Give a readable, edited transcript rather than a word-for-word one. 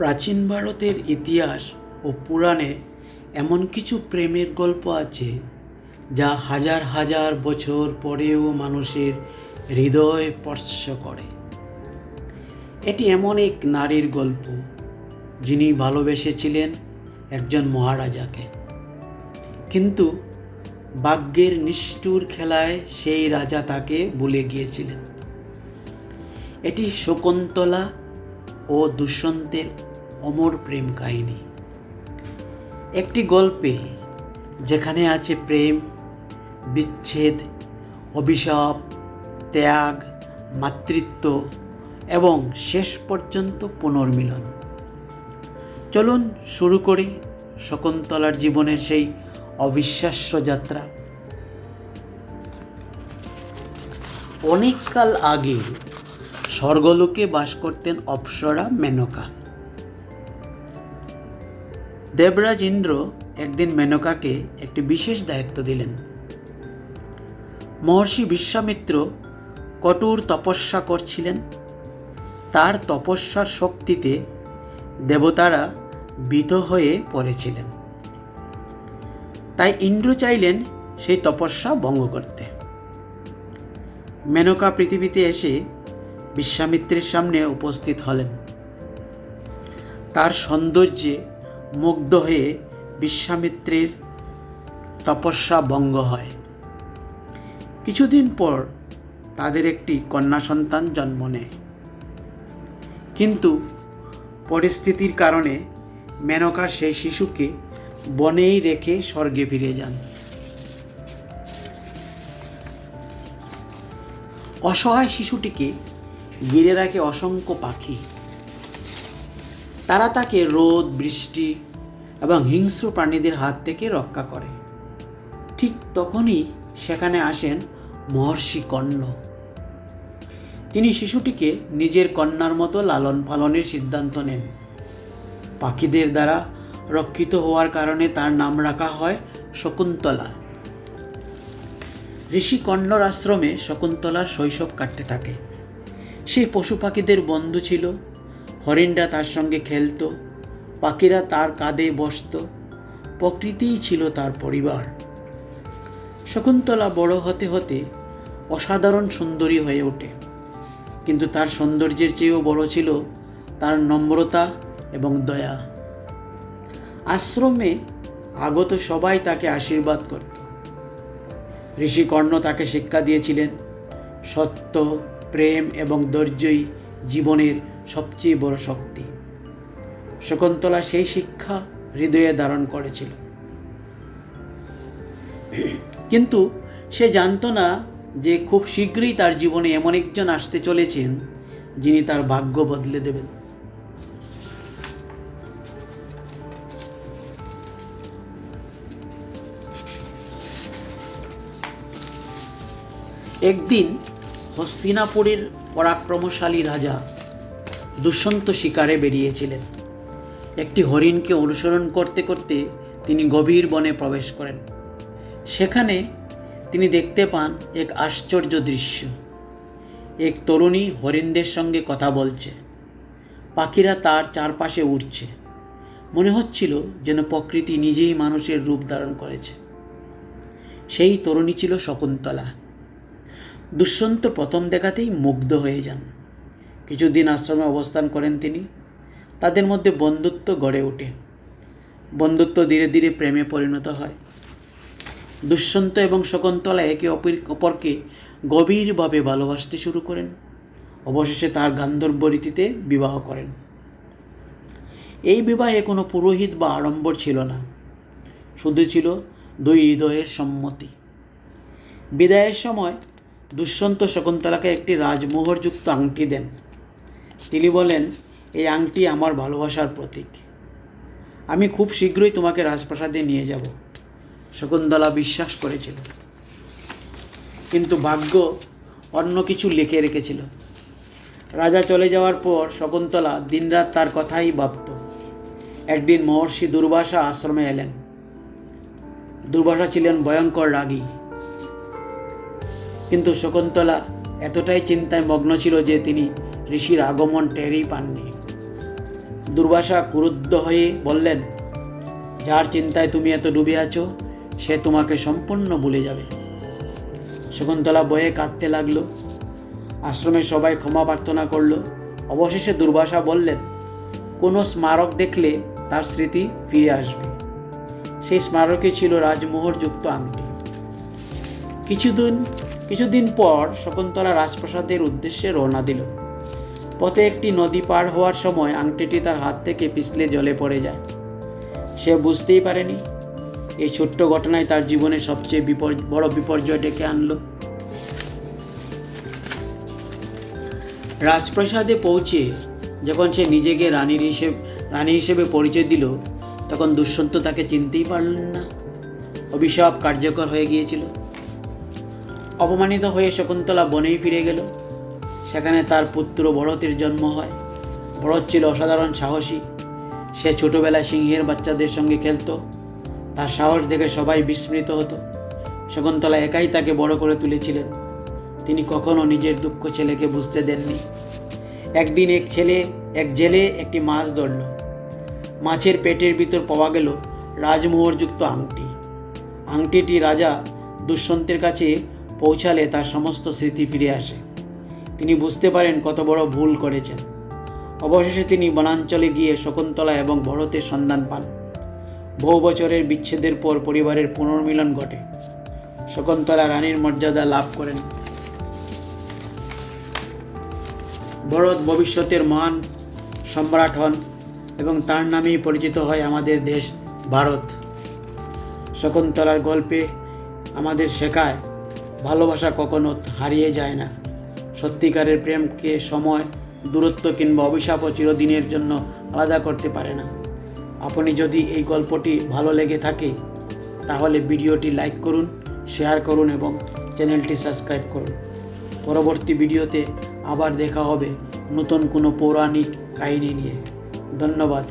প্রাচীন ভারতের ইতিহাস ও পুরাণে এমন কিছু প্রেমের গল্প আছে যা হাজার হাজার বছর পরেও মানুষের হৃদয় স্পর্শ করে। এটি এমন এক নারীর গল্প যিনি ভালোবেসেছিলেন একজন মহারাজাকে, কিন্তু ভাগ্যের নিষ্ঠুর খেলায় সেই রাজা তাকে ভুলে গিয়েছিলেন। এটি শকুন্তলা ও দুষ্যন্তের অমর প্রেম কাহিনী, একটি গল্পে যেখানে আছে প্রেম, বিচ্ছেদ, অভিশাপ, ত্যাগ, মাতৃত্ব এবং শেষ পর্যন্ত পুনর্মিলন। চলুন শুরু করি শকুন্তলার জীবনের সেই অবিশ্বাস্য যাত্রা। অনেককাল আগে স্বর্গলোকে বাস করতেন অপ্সরা মেনকা। দেবরাজ ইন্দ্র একদিন মেনকাকে একটি বিশেষ দায়িত্ব দিলেন। মহর্ষি বিশ্বামিত্র কঠোর তপস্যা করছিলেন। তার তপস্যার শক্তিতে দেবতারা ভীত হয়ে পড়েছিলেন। তাই ইন্দ্র চাইলেন সেই তপস্যা ভঙ্গ করতে। মেনকা পৃথিবীতে এসে বিশ্বামিত্রের সামনে উপস্থিত হলেন। তার সৌন্দর্যে মুগ্ধ হয়ে বিশ্বামিত্রের তপস্যা ভঙ্গ হয়। কিছুদিন পর তাদের একটি কন্যা সন্তান জন্ম নেয়, কিন্তু পরিস্থিতির কারণে মেনকা সেই শিশুকে বনেই রেখে স্বর্গে ফিরে যান। অসহায় শিশুটিকে ঘিরে রাখে অসংখ্য পাখি। তারা তাকে রোদ, বৃষ্টি এবং হিংস্র প্রাণীদের হাত থেকে রক্ষা করে। ঠিক তখনই সেখানে আসেন মহর্ষি কণ্ব। তিনি শিশুটিকে নিজের কন্যার মতো লালন পালনের সিদ্ধান্ত নেন। পাখিদের দ্বারা রক্ষিত হওয়ার কারণে তার নাম রাখা হয় শকুন্তলা। ঋষি কণ্বর আশ্রমে শকুন্তলার শৈশব কাটতে থাকে। সে পশু পাখিদের বন্ধু ছিল। হরিণরা তার সঙ্গে খেলত, পাখিরা তার কাঁধে বসত। প্রকৃতিই ছিল তার পরিবার। শকুন্তলা বড় হতে হতে অসাধারণ সুন্দরী হয়ে ওঠে, কিন্তু তার সৌন্দর্যের চেয়েও বড় ছিল তার নম্রতা এবং দয়া। আশ্রমে আগত সবাই তাকে আশীর্বাদ করত। ঋষি কর্ণ তাকে শিক্ষা দিয়েছিলেন, সত্য, প্রেম এবং ধৈর্যই জীবনের সবচেয়ে বড় শক্তি। শকুন্তলা সেই শিক্ষা হৃদয়ে ধারণ করেছিল, কিন্তু সে জানত না যে খুব শীঘ্রই তার জীবনে এমন একজন আসতে চলেছেন যিনি তার ভাগ্য বদলে দেবেন। একদিন হস্তিনাপুরের পরাক্রমশালী রাজা দুষ্যন্ত শিকারে বেরিয়েছিলেন। একটি হরিণকে অনুসরণ করতে করতে তিনি গভীর বনে প্রবেশ করেন। সেখানে তিনি দেখতে পান এক আশ্চর্য দৃশ্য। এক তরুণী হরিণদের সঙ্গে কথা বলছে। পাখিরা তার চারপাশে উড়ছে। মনে হচ্ছিল যেন প্রকৃতি নিজেই মানুষের রূপ ধারণ করেছে। সেই তরুণী ছিল শকুন্তলা। দুষ্যন্ত প্রথম দেখাতেই মুগ্ধ হয়ে যান। কিছুদিন আশ্রমে অবস্থান করেন তিনি। তাদের মধ্যে বন্ধুত্ব গড়ে ওঠে। বন্ধুত্ব ধীরে ধীরে প্রেমে পরিণত হয়। দুষ্যন্ত এবং শকুন্তলা একে অপরকে গভীরভাবে ভালোবাসতে শুরু করেন। অবশেষে তার গান্ধর্ব রীতিতে বিবাহ করেন। এই বিবাহে কোনো পুরোহিত বা আড়ম্বর ছিল না, শুধু ছিল দুই হৃদয়ের সম্মতি। বিদায়ের সময় দুষ্যন্ত শকুন্তলাকে একটি রাজমোহরযুক্ত আংটি দেন। তিনি বলেন, এই আংটি আমার ভালোবাসার প্রতীক। আমি খুব শীঘ্রই তোমাকে রাজপ্রাসাদে নিয়ে যাব। শকুন্তলা বিশ্বাস করেছিল, কিন্তু ভাগ্য অন্য কিছু লিখে রেখেছিল। রাজা চলে যাওয়ার পর শকুন্তলা দিনরাত তার কথাই ভাবত। একদিন মহর্ষি দুর্বাসা আশ্রমে এলেন। দুর্বাসা ছিলেন ভয়ঙ্কর রাগী, কিন্তু শকুন্তলা এতটাই চিন্তায় মগ্ন ছিল যে তিনি ঋষির আগমন টেরই পাননি। দুর্বাসা ক্রুদ্ধ হয়ে বললেন, যার চিন্তায় তুমি এত ডুবে আছো সে তোমাকে সম্পূর্ণ ভুলে যাবে। শকুন্তলা বয়ে কাঁদতে লাগলো। আশ্রমের সবাই ক্ষমা প্রার্থনা করলো। অবশেষে দুর্বাসা বললেন, কোনো স্মারক দেখলে তার স্মৃতি ফিরে আসবে। সেই স্মারকে ছিল রাজমোহরযুক্ত আংটি। কিছুদিন পর শকুন্তলা রাজপ্রাসাদের উদ্দেশ্যে রওনা দিল। পথে একটি নদী পার হওয়ার সময় আংটিটি তার হাত থেকে পিছলে জলে পড়ে যায়। সে বুঝতেই পারেনি এই ছোট্ট ঘটনায় তার জীবনের সবচেয়ে বড় বিপর্যয় ডেকে আনলো। রাজপ্রাসাদে পৌঁছে যখন সে নিজেকে রানী হিসেবে পরিচয় দিল, তখন দুষ্যন্ত তাকে চিনতেই পারলেন না। অভিশাপ কার্যকর হয়ে গিয়েছিল। অপমানিত হয়ে শকুন্তলা বনেই ফিরে গেল। সেখানে তার পুত্র ভরতের জন্ম হয়। ভরত ছিল অসাধারণ সাহসী। সে ছোটবেলায় সিংহের বাচ্চাদের সঙ্গে খেলত। তার সাহস দেখে সবাই বিস্মৃত হতো। শকুন্তলা একাই তাকে বড় করে তুলেছিলেন। তিনি কখনো নিজের দুঃখ ছেলেকে বুঝতে দেননি। একদিন এক জেলে একটি মাছ ধরল। মাছের পেটের ভিতর পাওয়া গেল রাজমোহরযুক্ত আংটি। আংটিটি রাজা দুষ্যন্তের কাছে পৌঁছালে তার সমস্ত স্মৃতি ফিরে আসে। তিনি বুঝতে পারেন কত বড় ভুল করেছেন। অবশেষে তিনি বনাঞ্চলে গিয়ে শকুন্তলা এবং ভরতের সন্ধান পান। বহু বছরের বিচ্ছেদের পর পরিবারের পুনর্মিলন ঘটে। শকুন্তলা রানীর মর্যাদা লাভ করেন। ভরত ভবিষ্যতের মহান সম্রাট হন এবং তার নামেই পরিচিত হয় আমাদের দেশ ভারত। শকুন্তলার গল্পে আমাদের শেখায় ভালোবাসা কখনো হারিয়ে যায় না। সত্যিকারের প্রেমকে সময়, দূরত্ব কিংবা অভিশাপও চিরদিনের জন্য আলাদা করতে পারে না। আপনি যদি এই গল্পটি ভালো লেগে থাকে তাহলে ভিডিওটি লাইক করুন, শেয়ার করুন এবং চ্যানেলটি সাবস্ক্রাইব করুন। পরবর্তী ভিডিওতে আবার দেখা হবে নতুন কোনো পৌরাণিক কাহিনী নিয়ে। ধন্যবাদ।